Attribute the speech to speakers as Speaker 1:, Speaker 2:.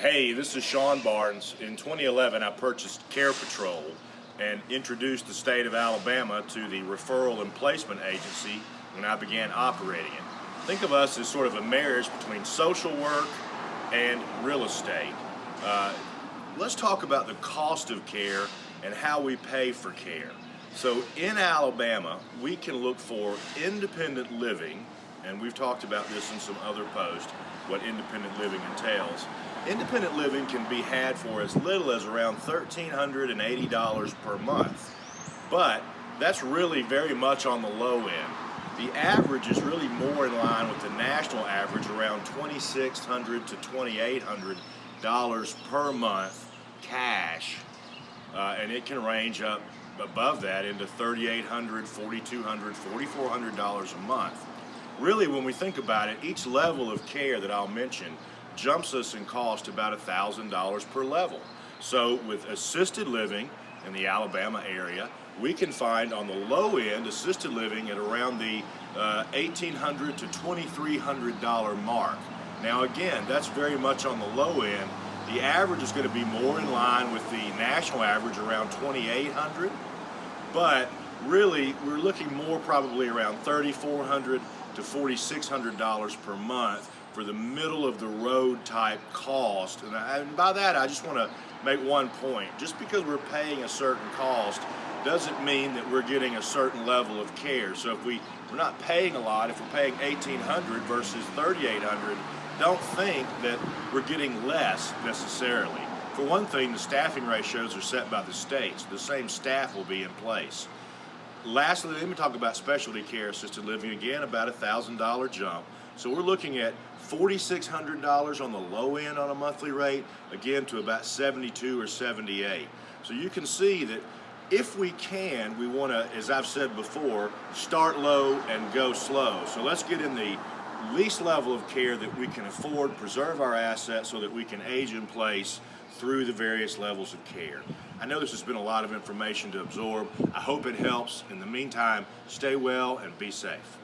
Speaker 1: Hey, this is Shawn Barnes. In 2011, I purchased Care Patrol and introduced the state of Alabama to the referral and placement agency when I began operating it. Think of us as sort of a marriage between social work and real estate. Let's talk about the cost of care and how we pay for care. So in Alabama, we can look for independent living, and we've talked about this in some other posts, what independent living entails. Independent living can be had for as little as around $1,380 per month, but that's really very much on the low end. The average is really more in line with the national average, around $2,600 to $2,800 per month cash, and it can range up above that into $3,800, $4,200, $4,400 a month. Really, when we think about it, each level of care that I'll mention jumps us in cost about $1,000 per level. So with assisted living in the Alabama area, we can find on the low end assisted living at around the $1,800 to $2,300 mark. Now again, that's very much on the low end. The average is going to be more in line with the national average, around $2,800, but really we're looking more probably around $3,400 to $4,600 per month for the middle of the road type cost. And by that I just want to make one point. Just because we're paying a certain cost doesn't mean that we're getting a certain level of care. So if we're not paying a lot, if we're paying $1,800 versus $3,800, don't think that we're getting less necessarily. For one thing, the staffing ratios are set by the states. The same staff will be in place. Lastly, let me talk about specialty care assisted living. Again, about $1,000 jump. So we're looking at $4,600 on the low end on a monthly rate, again to about $72 or $78. So you can see that if we can, we want to, as I've said before, start low and go slow. So let's get in the least level of care that we can afford, preserve our assets so that we can age in place through the various levels of care. I know this has been a lot of information to absorb. I hope it helps. In the meantime, stay well and be safe.